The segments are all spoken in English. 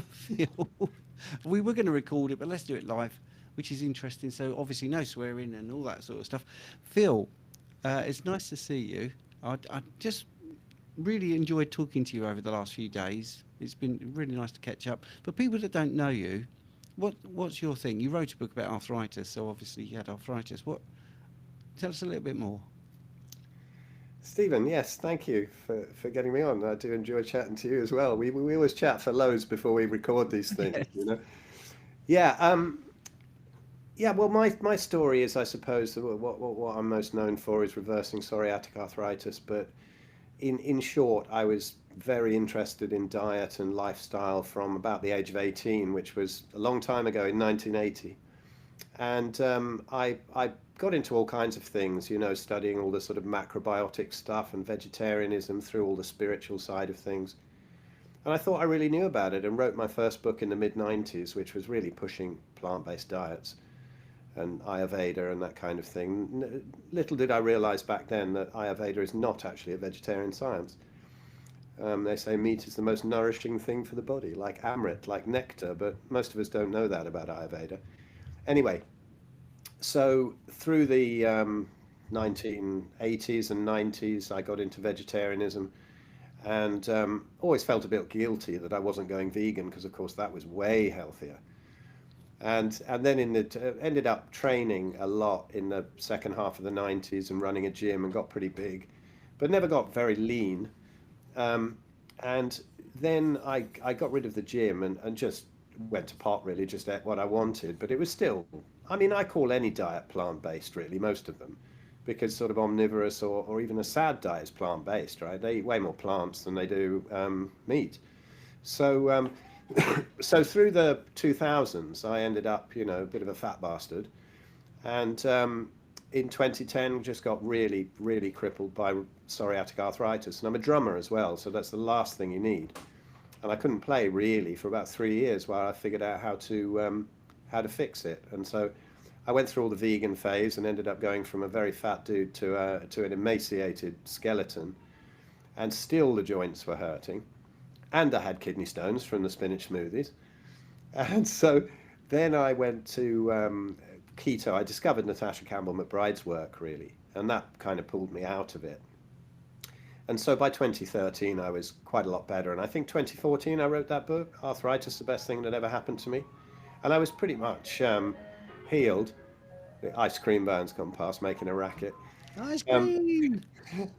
Phil, we were going to record it, but let's do it live, which is interesting. So obviously no swearing and all that sort of stuff. Phil, it's nice to see you. I just really enjoyed talking to you over the last few days. It's been really nice to catch up. For people that don't know you, what's your thing? You wrote a book about arthritis, so obviously you had arthritis. What? Tell us a little bit more. Stephen, yes, thank you for getting me on. I do enjoy chatting to you as well. We always chat for loads before we record these things, Yes. you know. Yeah, yeah. Well, my story is, I suppose, that what I'm most known for is reversing psoriatic arthritis. But in short, I was very interested in diet and lifestyle from about the age of 18, which was a long time ago in 1980. And I got into all kinds of things, studying all the sort of macrobiotic stuff and vegetarianism through all the spiritual side of things. And I thought I really knew about it and wrote my first book in the mid 90s, which was really pushing plant-based diets and Ayurveda and that kind of thing. Little did I realize back then that Ayurveda is not actually a vegetarian science. They say meat is the most nourishing thing for the body, like amrit, like nectar, but most of us don't know that about Ayurveda. Anyway, so through the 1980s and 90s, I got into vegetarianism and always felt a bit guilty that I wasn't going vegan because, of course, that was way healthier. And then ended up training a lot in the second half of the 90s and running a gym and got pretty big, but never got very lean. Um, and then I got rid of the gym and just went to pot really, just ate what I wanted. But it was still, I mean, I call any diet plant-based really, most of them, because sort of omnivorous or even a sad diet is plant-based, right? They eat way more plants than they do meat. So so through the 2000s, I ended up, a bit of a fat bastard. And in 2010, just got really, really crippled by psoriatic arthritis. And I'm a drummer as well, so that's the last thing you need. And I couldn't play really for about 3 years while I figured out how to fix it. And so I went through all the vegan phase and ended up going from a very fat dude to an emaciated skeleton. And still the joints were hurting. And I had kidney stones from the spinach smoothies. And so then I went to keto. I discovered Natasha Campbell McBride's work really, and that kind of pulled me out of it. And so by 2013, I was quite a lot better. And I think 2014, I wrote that book, Arthritis, the Best Thing That Ever Happened to Me. And I was pretty much healed. The ice cream van's come past making a racket. Ice Um, cream. It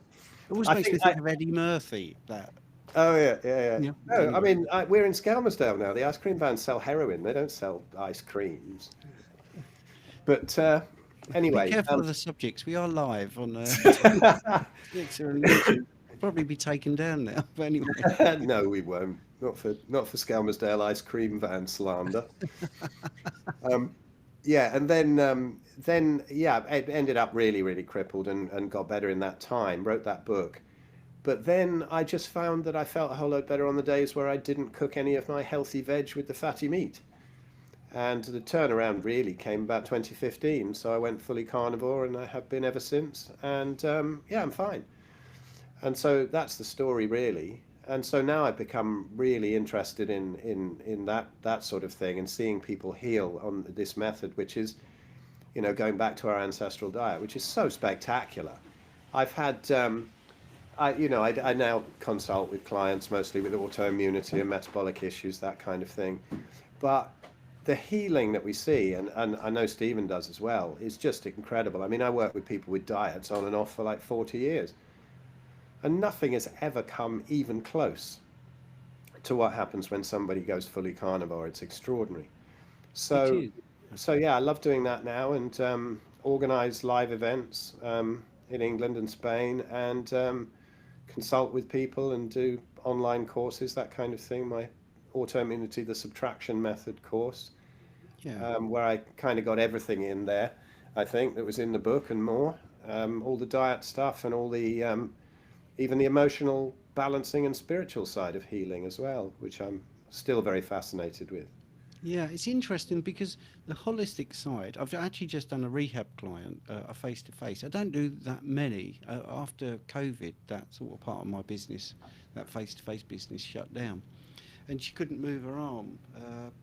always I makes think me think of Eddie Murphy. That. oh yeah, yeah, yeah. Yeah. No, I Anyway. mean, we're in Skelmersdale now. The ice cream vans sell heroin. They don't sell ice creams. But Be anyway, careful of the subjects. We are live on Twitter and YouTube. Probably be taken down now. But anyway. no, we won't. Not for Skelmersdale ice cream van slander. Um, yeah, and then yeah, it ended up really, really crippled and got better in that time. Wrote that book, but then I just found that I felt a whole lot better on the days where I didn't cook any of my healthy veg with the fatty meat. And the turnaround really came about 2015. So I went fully carnivore, and I have been ever since. And yeah, I'm fine. And so that's the story really. And so now I've become really interested in that sort of thing and seeing people heal on this method, which is, going back to our ancestral diet, which is so spectacular. I've had I now consult with clients mostly with autoimmunity and metabolic issues, that kind of thing. But the healing that we see, and I know Stephen does as well, is just incredible. I mean, I work with people with diets on and off for like 40 years, and nothing has ever come even close to what happens when somebody goes fully carnivore. It's extraordinary. It So, is. so yeah, I love doing that now and organize live events in England and Spain and consult with people and do online courses, that kind of thing. My autoimmunity, the subtraction method course, Yeah. where I kind of got everything in there, I think, that was in the book and more. All the diet stuff and all the even the emotional balancing and spiritual side of healing as well, which I'm still very fascinated with. Yeah, it's interesting because the holistic side, I've actually just done a rehab client, a face to face. I don't do that many. After COVID, that sort of part of my business, that face to face business shut down. and she couldn't move her arm.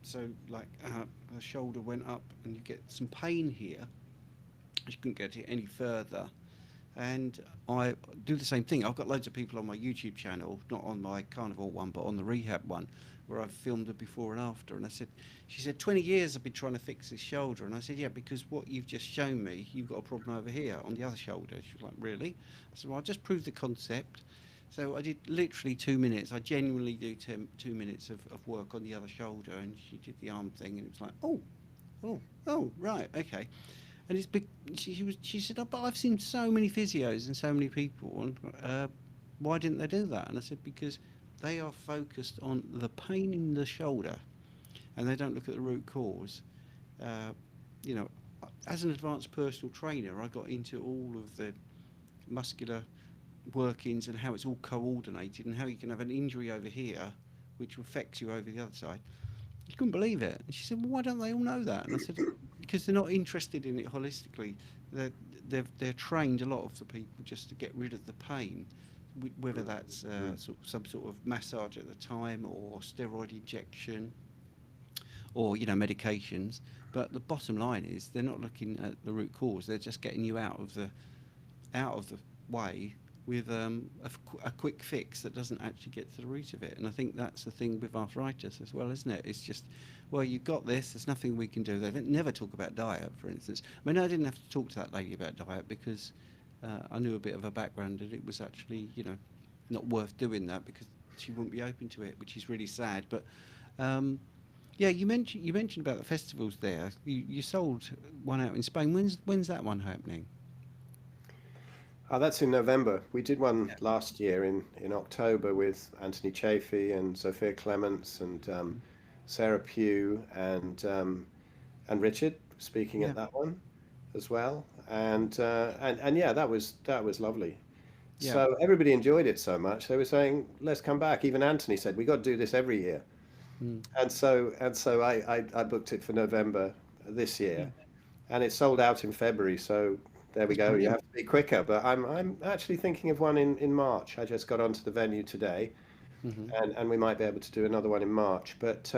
So like her shoulder went up, and you get some pain here. She couldn't get it any further. And I do the same thing. I've got loads of people on my YouTube channel, not on my carnivore one, but on the rehab one, where I've filmed the before and after. And I said, she said, 20 years I've been trying to fix this shoulder. And I said, yeah, because what you've just shown me, you've got a problem over here on the other shoulder. She was like, really? I said, well, I just proved the concept. So I did literally 2 minutes. I genuinely do 2 minutes of work on the other shoulder. And she did the arm thing, and it was like, oh, right, okay. And it's big. She said, oh, but I've seen so many physios and so many people, and why didn't they do that? And I said, because they are focused on the pain in the shoulder, and they don't look at the root cause. You know, as an advanced personal trainer, I got into all of the muscular workings and how it's all coordinated, and how you can have an injury over here, which affects you over the other side. You couldn't believe it. And she said, well, why don't they all know that? And I said, because they're not interested in it holistically. They're trained, a lot of the people, just to get rid of the pain, whether that's some sort of massage at the time, or steroid injection, or, you know, medications. But the bottom line is they're not looking at the root cause. They're just getting you out of the way with a quick fix that doesn't actually get to the root of it. And I think that's the thing with arthritis as well, isn't it? It's just, well, you've got this, there's nothing we can do. They never talk about diet, for instance. I mean, I didn't have to talk to that lady about diet, because I knew a bit of her background, and it was actually, you know, not worth doing that, because she wouldn't be open to it, which is really sad. But yeah, you mentioned about the festivals there. You sold one out in Spain. When's that one happening? Oh, that's in November. We did one last year in October with Anthony Chafee and Sophia Clements and Sarah Pugh and Richard speaking Yeah, at that one as well. And yeah, that was lovely. yeah. So everybody enjoyed it so much. They were saying, "Let's come back." Even Anthony said, "We got to do this every year." Mm. And so I booked it for November this Yeah. year, and it sold out in February. So there we That's go. You brilliant. have to be quicker. But I'm actually thinking of one in March. I just got onto the venue today, Hmm. and we might be able to do another one in March. But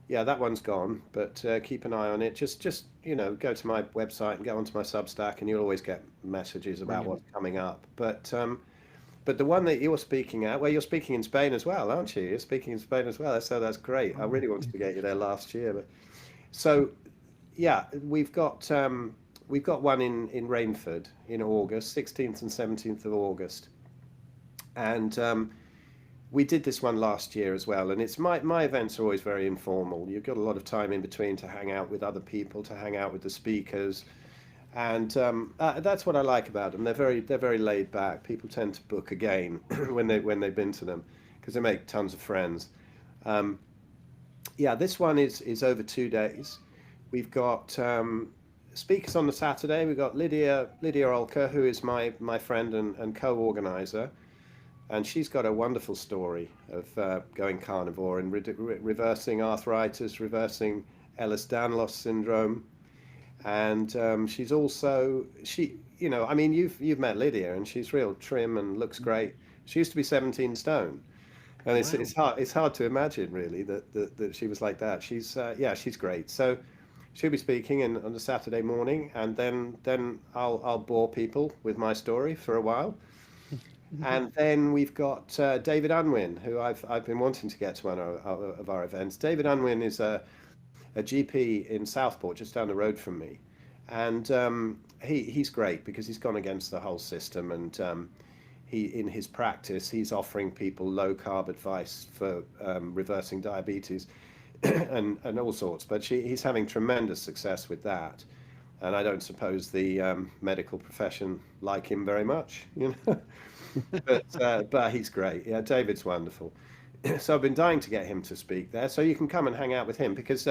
yeah, that one's gone. But keep an eye on it. Just go to my website and go onto my Substack, and you'll always get messages about Brilliant. what's coming up. But the one that you're speaking at, well, you're speaking in Spain as well, aren't you? You're speaking in Spain as well. So that's great. I Oh, really wanted to get you there last year, but so yeah, we've got one in Rainford in August, 16th and 17th of August, and we did this one last year as well. And it's my events are always very informal. You've got a lot of time in between to hang out with other people, to hang out with the speakers, and that's what I like about them. They're very laid back. People tend to book again when they've been to them, because they make tons of friends. Um, yeah, this one is over 2 days. We've got speakers on the Saturday. We've got Lydia Olka, who is my friend and co-organizer, and she's got a wonderful story of going carnivore and reversing arthritis, reversing Ehlers-Danlos syndrome. And she's also I mean, you've met Lydia, and she's real trim and looks great. She used to be 17 stone, and it's wow. it's hard it's hard to imagine really that she was like that. She's great. So she'll be speaking on the Saturday morning, and then I'll bore people with my story for a while. And then we've got David Unwin, who I've been wanting to get to one of our events. David Unwin is a GP in Southport, just down the road from me, and he's great because he's gone against the whole system, and he in his practice he's offering people low carb advice for reversing diabetes and all sorts. But he's having tremendous success with that, and I don't suppose the medical profession like him very much, but he's great. Yeah, David's wonderful. So I've been dying to get him to speak there, so you can come and hang out with him, because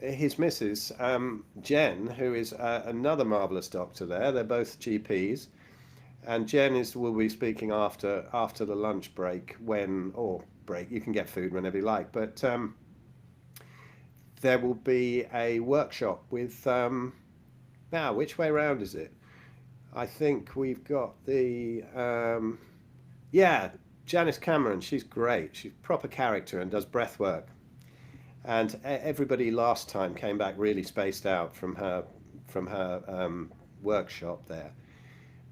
his missus, Jen, who is another marvelous doctor there. They're both GPs, and Jen will be speaking after the lunch break, or break. You can get food whenever you like, but there will be a workshop with now. Which way round is it? I think we've got the yeah. Janice Cameron, she's great. She's proper character and does breath work. And everybody last time came back really spaced out from her workshop there.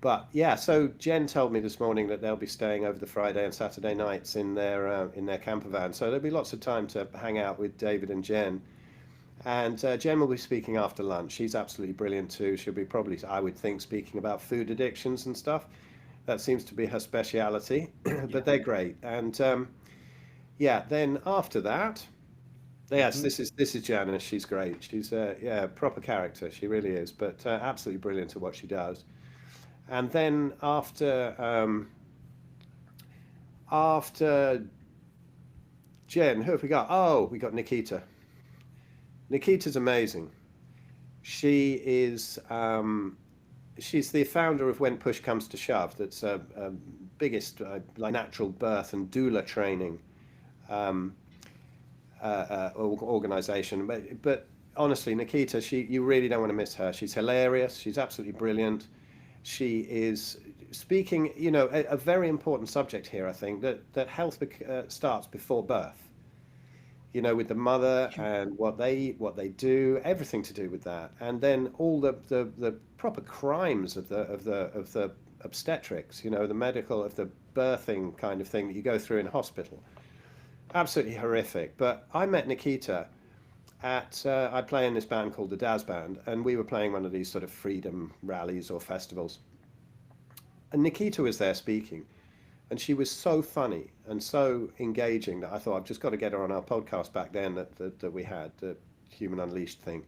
But yeah, so Jen told me this morning that they'll be staying over the Friday and Saturday nights in their camper van. So there'll be lots of time to hang out with David and Jen. And Jen will be speaking after lunch. She's absolutely brilliant too. She'll be probably, I would think, speaking about food addictions and stuff. That seems to be her speciality. Yeah. But they're great. And yeah, then after that, yes, Hmm. this is Janice. She's great. She's yeah, proper character. She really is. But absolutely brilliant at what she does. And then after Jen, who have we got? Oh, we got Nikita. Nikita's amazing. She is she's the founder of When Push Comes to Shove. That's a biggest like natural birth and doula training um, organization. But honestly, Nikita, you really don't want to miss her. She's hilarious. She's absolutely brilliant. She is speaking, a very important subject here. I think that health starts before birth. With the mother and what they do, everything to do with that, and then all the proper crimes of the obstetrics, the medical of the birthing kind of thing that you go through in hospital. Absolutely horrific. But I met Nikita at I play in this band called the Daz Band, and we were playing one of these sort of freedom rallies or festivals, and Nikita was there speaking, and she was so funny and so engaging that I thought I've just got to get her on our podcast back then that we had the Human Unleashed thing,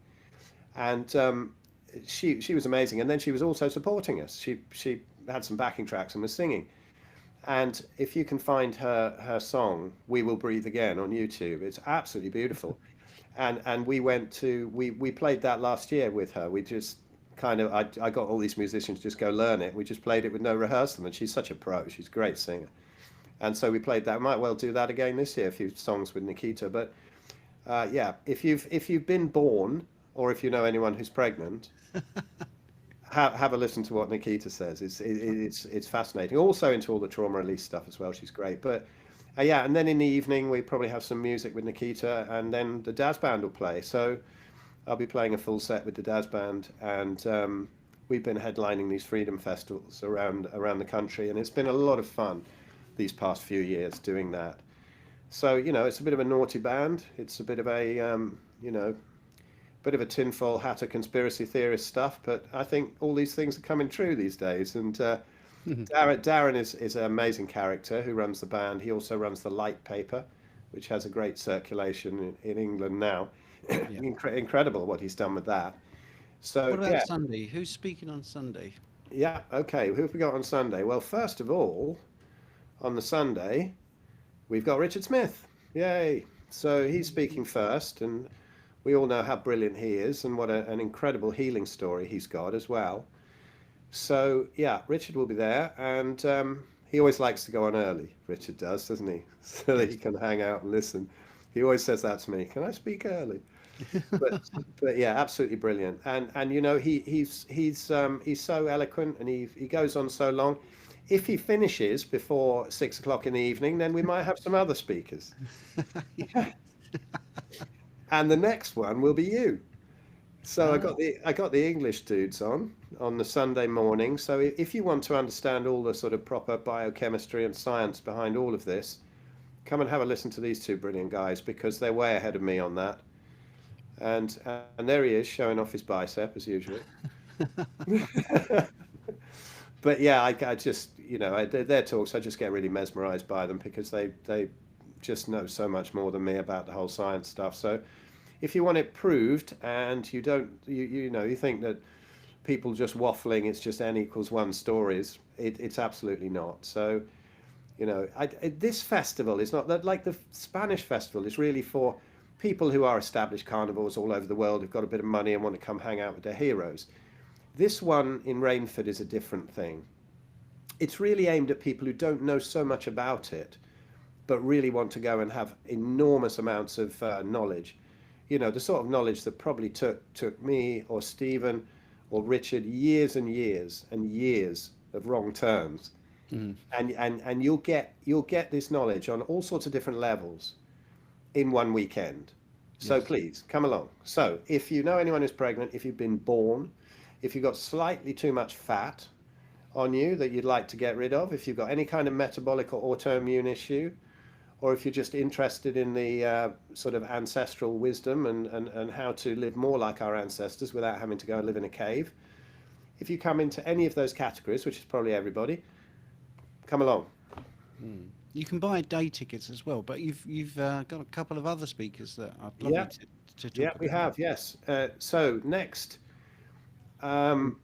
and she was amazing, and then she was also supporting us. She had some backing tracks and was singing. And if you can find her song "We Will Breathe Again" on YouTube, it's absolutely beautiful. And we played that last year with her. We just kind of I got all these musicians to just go learn it. We just played it with no rehearsal, and she's such a pro. She's a great singer. And so we played that. Might well do that again this year, a few songs with Nikita. But yeah, if you've been born, or if you know anyone who's pregnant, have a listen to what Nikita says. It's fascinating. Also into all the trauma release stuff as well. She's great. But yeah, and then in the evening we probably have some music with Nikita, and then the Daz Band will play. So I'll be playing a full set with the Daz Band, and we've been headlining these freedom festivals around the country, and it's been a lot of fun these past few years doing that. So it's a bit of a naughty band. It's a bit of a bit of a tinfoil hatter conspiracy theorist stuff, but I think all these things are coming true these days. And Darren is an amazing character who runs the band. He also runs the Light Paper, which has a great circulation in England now. Yeah. Incredible what he's done with that. So What about yeah, Sunday? Who's speaking on Sunday? yeah, okay. Who have we got on Sunday? Well, first of all, on the Sunday, we've got Richard Smith. Yay! So he's speaking first, and we all know how brilliant he is and what an incredible healing story he's got as well. So yeah, Richard will be there, and he always likes to go on early. Richard does, doesn't he? So that he Yes. can hang out and listen. He always says that to me. Can I speak early? But but yeah, absolutely brilliant. And he's so eloquent, and he goes on so long. If he finishes before 6 o'clock in the evening, then we might have some other speakers. And the next one will be you. So I Ah, got the English dudes on the Sunday morning. So if you want to understand all the sort of proper biochemistry and science behind all of this, come and have a listen to these two brilliant guys, because they're way ahead of me on that. And there he is showing off his bicep as usual. But yeah, I just their talks, I just get really mesmerized by them, because they just know so much more than me about the whole science stuff. So if you want it proved, and you don't you think that people just waffling, it's just n=1 stories, it's absolutely not. So this festival is not that, like the Spanish festival is really for people who are established carnivores all over the world, who've got a bit of money and want to come hang out with their heroes. This one in Rainford is a different thing. It's really aimed at people who don't know so much about it, but really want to go and have enormous amounts of knowledge. The sort of knowledge that probably took me or Stephen or Richard years and years and years of wrong turns. Mm. and you'll get this knowledge on all sorts of different levels in one weekend. So Yes. please come along. So if you know anyone who's pregnant, if you've been born, if you've got slightly too much fat on you that you'd like to get rid of, if you've got any kind of metabolic or autoimmune issue, or if you're just interested in the sort of ancestral wisdom and how to live more like our ancestors without having to go and live in a cave, if you come into any of those categories, which is probably everybody, come along. Mm. You can buy day tickets as well, but you've got a couple of other speakers that I'd love you Yeah, to yeah, talk we about. have, yes. So next, um,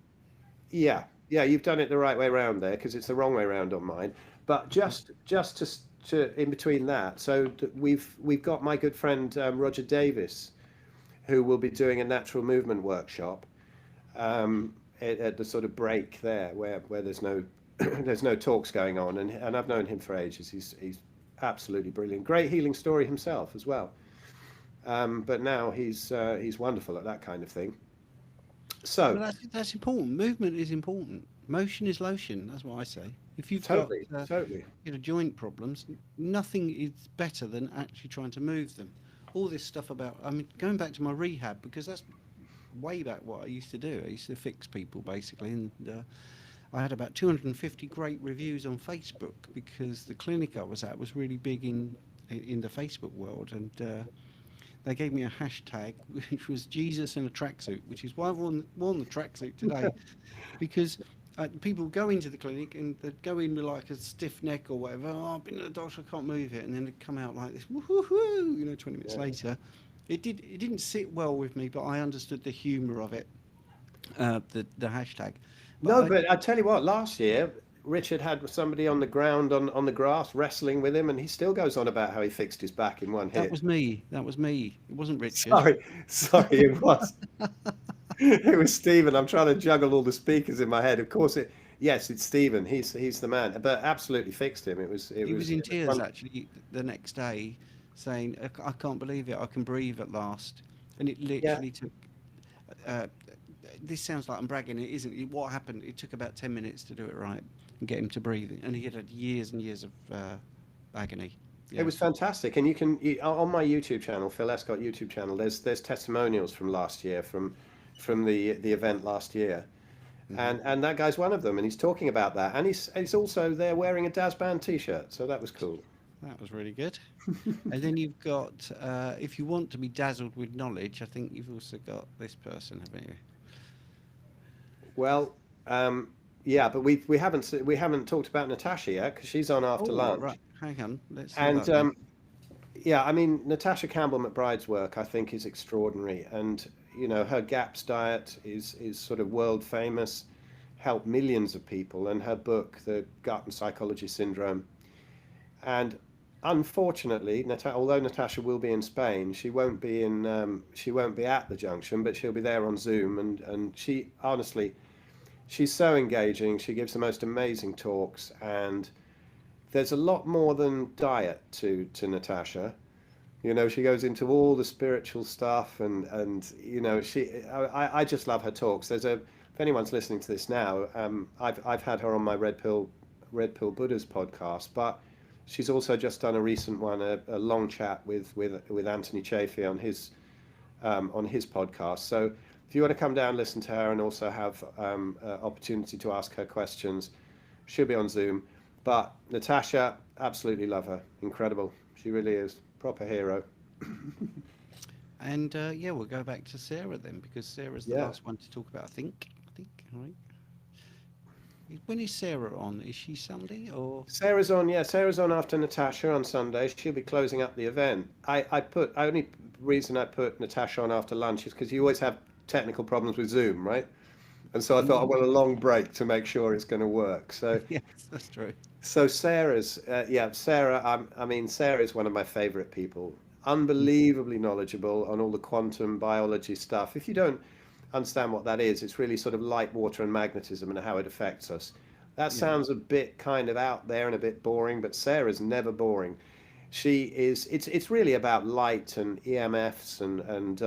yeah, yeah, you've done it the right way around there because it's the wrong way around on mine. But just to in between that, so we've got my good friend Roger Davis, who will be doing a natural movement workshop at the sort of break there where there's no there's no talks going on, and I've known him for ages. He's absolutely brilliant, great healing story himself as well. But now he's wonderful at that kind of thing. Well, So that's important. Movement is important. Motion is lotion. That's what I say. If you've got totally, totally. joint problems, nothing is better than actually trying to move them. All this stuff about, I mean, going back to my rehab, because that's way back what I used to do. I used to fix people basically, and I had about 250 great reviews on Facebook because the clinic I was at was really big in the Facebook world, and they gave me a hashtag which was Jesus in a tracksuit, which is why I've worn the tracksuit today, because people go into the clinic and they'd go in with like a stiff neck or whatever. Oh, I've been to the doctor, I can't move it, and then they'd come out like this, woohoo, 20 minutes Yeah. later. It didn't sit well with me, but I understood the humour of it, the hashtag. But No, but I tell you what, last year Richard had somebody on the ground on the grass wrestling with him, and he still goes on about how he fixed his back in one that hit. was me. That was me. It wasn't Richard. Sorry, sorry, it was. It was Stephen. I'm trying to juggle all the speakers in my head. Of course, yes, it's Stephen. He's the man. But absolutely fixed him. It was it He was was in it was tears one. actually the next day, saying, I can't believe it. I can breathe at last." And it Yeah, literally took. Uh, this sounds like I'm bragging. It isn't. What happened? It took about 10 minutes to do it right and get him to breathe, and he had years and years of agony. it Yeah. was fantastic. And on my YouTube channel, Phil Escott YouTube channel. There's testimonials from last year from the event last year, Hmm. and that guy's one of them. And he's talking about that. And he's also there wearing a Daz Band T-shirt. So that was cool. That was really good. And then you've got, if you want to be dazzled with knowledge, I think you've also got this person, haven't you? Well, yeah, but we haven't talked about Natasha yet because she's on after Oh, right. lunch. Hang on. Let's do And that then. yeah, I mean Natasha Campbell McBride's work I think is extraordinary, and her GAPS diet is sort of world famous, helped millions of people, and her book, The Gut and Psychology Syndrome. And unfortunately, although Natasha will be in Spain, she won't be at the junction, but she'll be there on Zoom, and she honestly she's so engaging. She gives the most amazing talks, and there's a lot more than diet to Natasha. She goes into all the spiritual stuff, and I just love her talks. If anyone's listening to this now, I've had her on my Red Pill Buddhas podcast, but she's also just done a recent one, a long chat with Anthony Chafee on his podcast. So if you want to come down, listen to her, and also have opportunity to ask her questions, she'll be on Zoom. But Natasha, absolutely love her. Incredible. She really is. Proper hero. And yeah, we'll go back to Sarah then, because Sarah's the Yeah. last one to talk about, I think. Right. When is Sarah on? Is she Sunday or? Sarah's on, yeah, Sarah's on after Natasha on Sunday. She'll be closing up the event. Only reason I put Natasha on after lunch is because you always have technical problems with Zoom, right? And so I thought I want a long break to make sure it's going to work. So Yes, that's true. So Sarah. I mean, Sarah is one of my favorite people. Unbelievably knowledgeable on all the quantum biology stuff. If you don't understand what that is, it's really sort of light, water, and magnetism and how it affects us. That Yeah. sounds a bit kind of out there and a bit boring, but Sarah's never boring. She is. It's really about light and EMFs and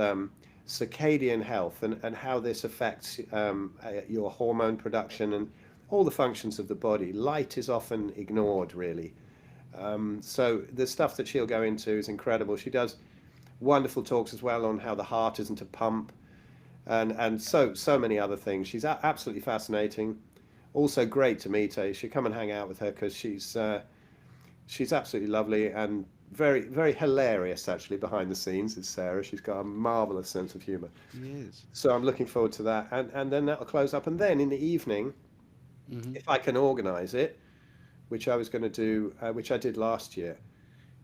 circadian health and how this affects your hormone production all the functions of the body. Light is often ignored, really. So the stuff that she'll go into is incredible. She does wonderful talks as well on how the heart isn't a pump, and so many other things. She's absolutely fascinating. Also great to meet her. You should come and hang out with her because she's absolutely lovely and very very hilarious actually behind the scenes. Is Sarah? She's got a marvelous sense of humour. Yes. So I'm looking forward to that, and then that'll close up, and then in the evening, Hmm. if I can organise it, which I was going to do, which I did last year,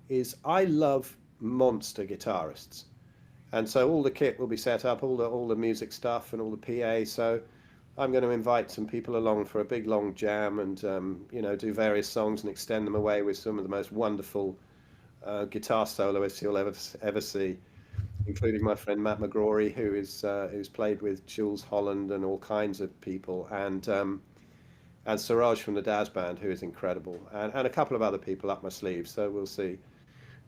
is I love monster guitarists. And so all the kit will be set up, all the music stuff and all the PA. So I'm going to invite some people along for a big long jam and do various songs and extend them away with some of the most wonderful guitar soloists you'll ever see, including my friend Matt McGrory, who's played with Jules Holland and all kinds of people, and Siraj from the Daz Band, who is incredible, and a couple of other people up my sleeve. So we'll see.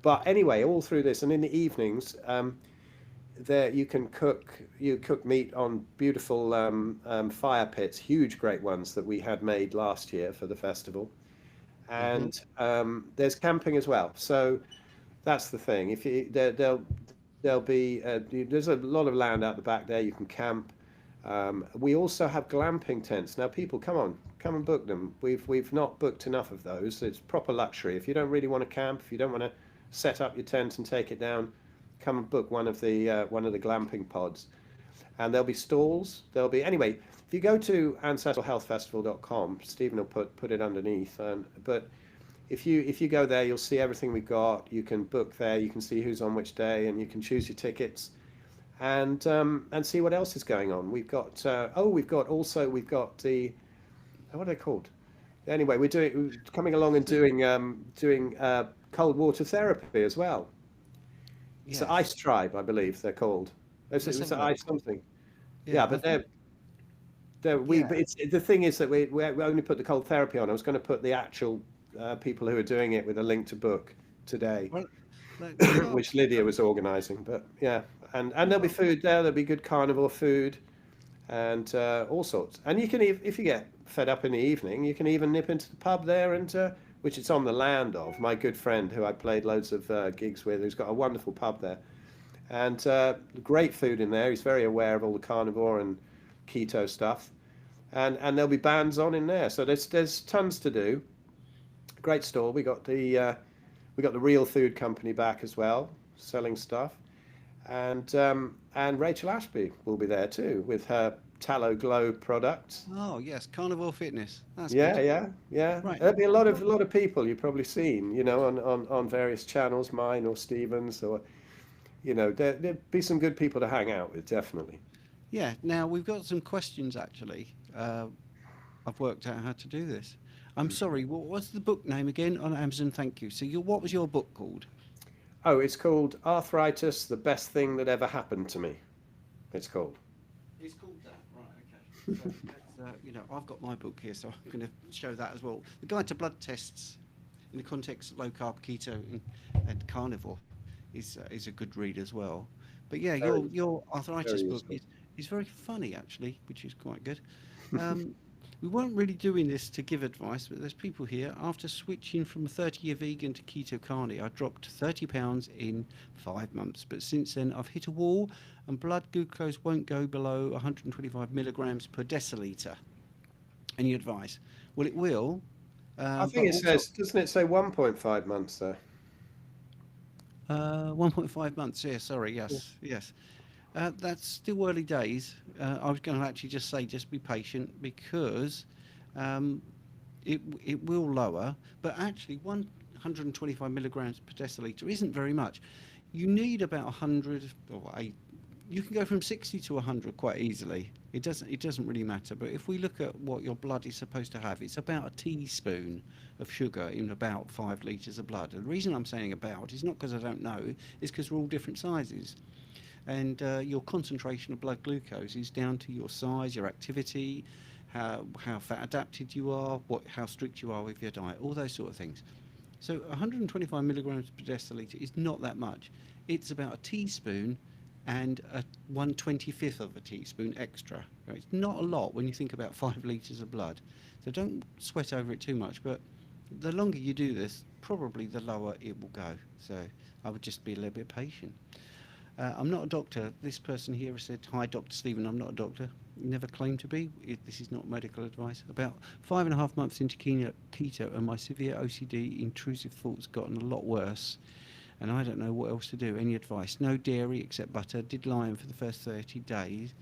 But anyway, all through this, and in the evenings, there you cook meat on beautiful fire pits, huge great ones that we had made last year for the festival, Hmm. and there's camping as well. So that's the thing. If you there'll be there's a lot of land out the back there. You can camp. We also have glamping tents. Now, people, come on, come and book them. We've not booked enough of those. It's proper luxury. If you don't really want to camp, if you don't want to set up your tent and take it down, come and book one of the glamping pods. And there'll be stalls. There'll be anyway. If you go to ancestralhealthfestival.com, Stephen will put it underneath. But if you go there, you'll see everything we've got. You can book there. You can see who's on which day, and you can choose your tickets and see what else is going on. We've got the what are they called? Anyway, we're coming along and doing cold water therapy as well. It's the Yes. Ice Tribe, I believe they're called. Let's It's have a the look. Ice something. Yeah, Yeah, I but think. they're we. Yeah. But it's the thing is that we only put the cold therapy on. I was going to put the actual people who are doing it with a link to book today, Well, they are. which Lydia was organising. But yeah, and there'll be Well, food there. There'll be good carnivore food and all sorts. And you can, if you get fed up in the evening, you can even nip into the pub there, and which it's on the land of my good friend who I played loads of gigs with, who's got a wonderful pub there, and great food in there. He's very aware of all the carnivore and keto stuff, and there'll be bands on in there. So there's tons to do. Great store. We got the Real Food Company back as well, selling stuff, and Rachel Ashby will be there too with her Tallow Glow products. oh yes, carnivore fitness. That's Yeah, good. yeah, yeah. Right. There'll be a I've lot got. of a lot of people you've probably seen, on various channels, mine or Stevens, or there'll be some good people to hang out with, definitely. Yeah. Now we've got some questions actually. I've worked out how to do this. I'm sorry. What was the book name again on Amazon? Thank you. So what was your book called? Oh, it's called Arthritis: The Best Thing That Ever Happened to Me. It's called. It's called that, right? Okay. So that's, I've got my book here, so I'm going to show that as well. The Guide to Blood Tests in the Context of Low Carb, Keto, and Carnivore is a good read as well. But yeah, Very, your arthritis very book useful. is very funny actually, which is quite good. Um, we weren't really doing this to give advice, but there's people here. After switching from a 30-year vegan to keto carni, I dropped 30 pounds in 5 months. But since then, I've hit a wall, and blood glucose won't go below 125 milligrams per deciliter. Any advice? Well, it will, I but think it also says, doesn't it say 1.5 months there? 1.5 months. Yeah, sorry. Yes, yes. That's still early days. I was going to actually just say, just be patient because um, it will lower, but actually 125 milligrams per deciliter isn't very much. You need about 100 or eight. You can go from 60 to 100 quite easily. It doesn't really matter. But if we look at what your blood is supposed to have, it's about a teaspoon of sugar in about 5 litres of blood. And the reason I'm saying about is not because I don't know, is because we're all different sizes. And your concentration of blood glucose is down to your size, your activity, how fat adapted you are, how strict you are with your diet, all those sort of things. So 125 milligrams per deciliter is not that much. It's about a teaspoon and a 1/25th of a teaspoon extra. Right? It's not a lot when you think about 5 litres of blood. So don't sweat over it too much. But the longer you do this, probably the lower it will go. So I would just be a little bit patient. I'm not a doctor. This person here has said, "Hi, Dr. Stephen. I'm not a doctor. Never claimed to be. This is not medical advice. About 5.5 months into keto, and my severe OCD intrusive thoughts gotten a lot worse, and I don't know what else to do. Any advice? No dairy except butter. Did lion for the first 30 days.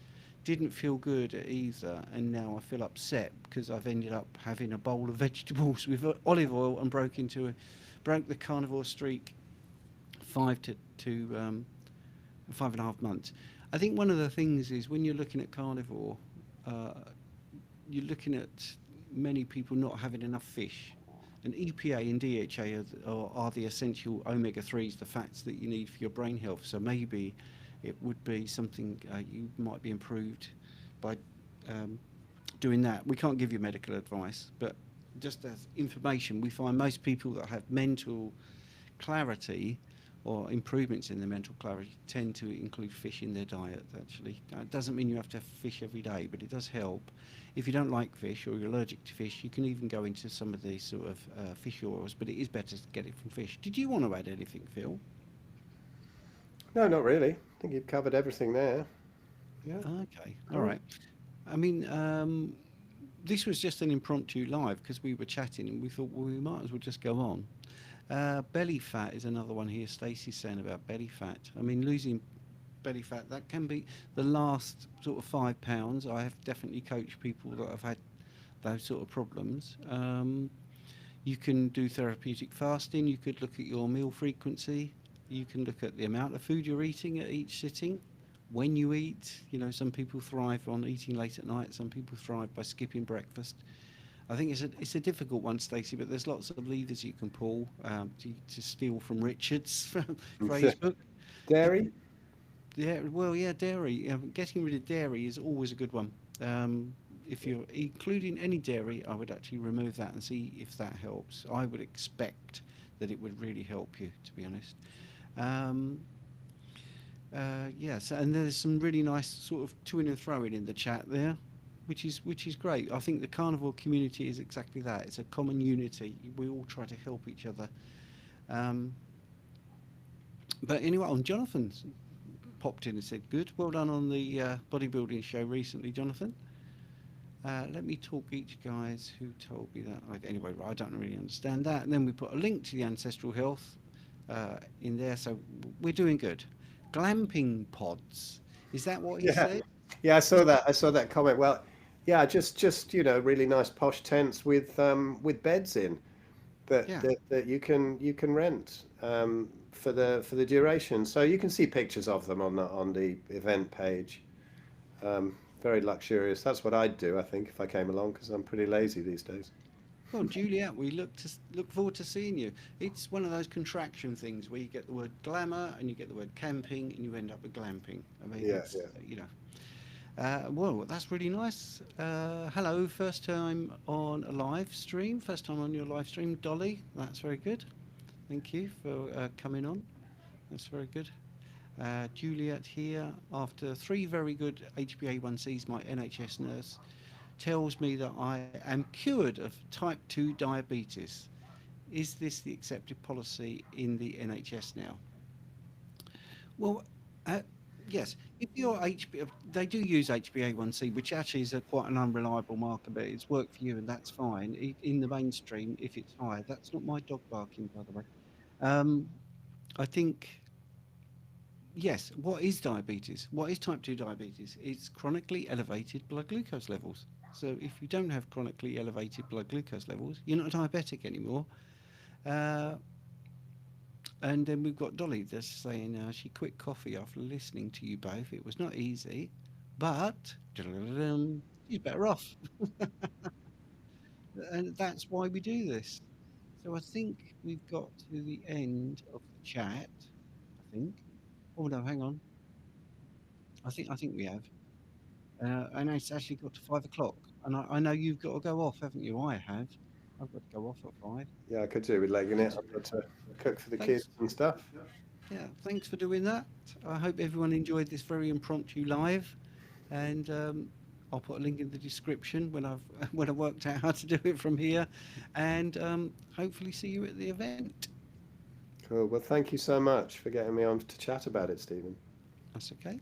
Didn't feel good either, and now I feel upset because I've ended up having a bowl of vegetables with olive oil and broke the carnivore streak 5.5 months. I think one of the things is when you're looking at carnivore, uh, you're looking at many people not having enough fish. And EPA and DHA are the essential omega-3s, the fats that you need for your brain health. So maybe it would be something you might be improved by um, doing that. We can't give you medical advice, but just as information, we find most people that have mental clarity or improvements in their mental clarity tend to include fish in their diet, actually. It doesn't mean you have to have fish every day, but it does help. If you don't like fish or you're allergic to fish, you can even go into some of these sort of fish oils, but it is better to get it from fish. Did you want to add anything, Phil? No, not really. I think you've covered everything there. Yeah, Okay, all cool. right. I mean, this was just an impromptu live because we were chatting and we thought, well, we might as well just go on. Belly fat is another one here. Stacey's saying about belly fat. I mean, losing belly fat, that can be the last sort of 5 pounds. I have definitely coached people that have had those sort of problems. You can do therapeutic fasting. You could look at your meal frequency. You can look at the amount of food you're eating at each sitting. When you eat, some people thrive on eating late at night. Some people thrive by skipping breakfast. I think it's a difficult one, Stacey, but there's lots of levers you can pull to steal from Richard's phrase book. Dairy? Yeah, well, yeah, dairy. Getting rid of dairy is always a good one. If you're including any dairy, I would actually remove that and see if that helps. I would expect that it would really help you, to be honest. Um, yes, and there's some really nice sort of to and throwing in the chat there, which is great. I think the carnivore community is exactly that. It's a common unity. We all try to help each other. Um, but anyway, on Jonathan's popped in and said, "Good, well done on the bodybuilding show recently, Jonathan." Let me talk each guys who told me that. Anyway, I don't really understand that. And then we put a link to the ancestral health in there, so we're doing good. Glamping pods. Is that what he Yeah. said? Yeah, I saw that. I saw that comment. Well, yeah, just really nice posh tents with beds in Yeah. that you can rent for the duration. So you can see pictures of them on the event page. Very luxurious. That's what I'd do, I think, if I came along, because I'm pretty lazy these days. Well, Juliet, we look forward to seeing you. It's one of those contraction things where you get the word glamour and you get the word camping and you end up with glamping. I mean, Yeah, it's yeah. well, that's really nice. Hello, first time on a live stream. First time on your live stream, Dolly. That's very good. Thank you for coming on. That's very good. Juliet here. After 3 very good HbA1cs, my NHS nurse tells me that I am cured of type 2 diabetes. Is this the accepted policy in the NHS now? Well, uh, yes. If your they do use HbA1c, which actually is quite an unreliable marker, but it's worked for you and that's fine. In the mainstream, if it's high, that's not my dog barking, by the way. Um, I think yes. What is diabetes? What is type 2 diabetes? It's chronically elevated blood glucose levels. So if you don't have chronically elevated blood glucose levels, you're not diabetic anymore. Uh, And then we've got Dolly just saying she quit coffee after listening to you both. It was not easy, but you're better off. And that's why we do this. So I think we've got to the end of the chat. I think. Oh no, hang on. I think we have. And it's actually got to 5 o'clock. And I know you've got to go off, haven't you? I have. I've got to go off at 5. Yeah, I could do with legging it. Thanks. I've got to cook for the kids Thanks. and stuff. Yeah, thanks for doing that. I hope everyone enjoyed this very impromptu live, and I'll put a link in the description when I've when I worked out how to do it from here, and hopefully see you at the event. Cool. Well, thank you so much for getting me on to chat about it, Stephen. That's okay.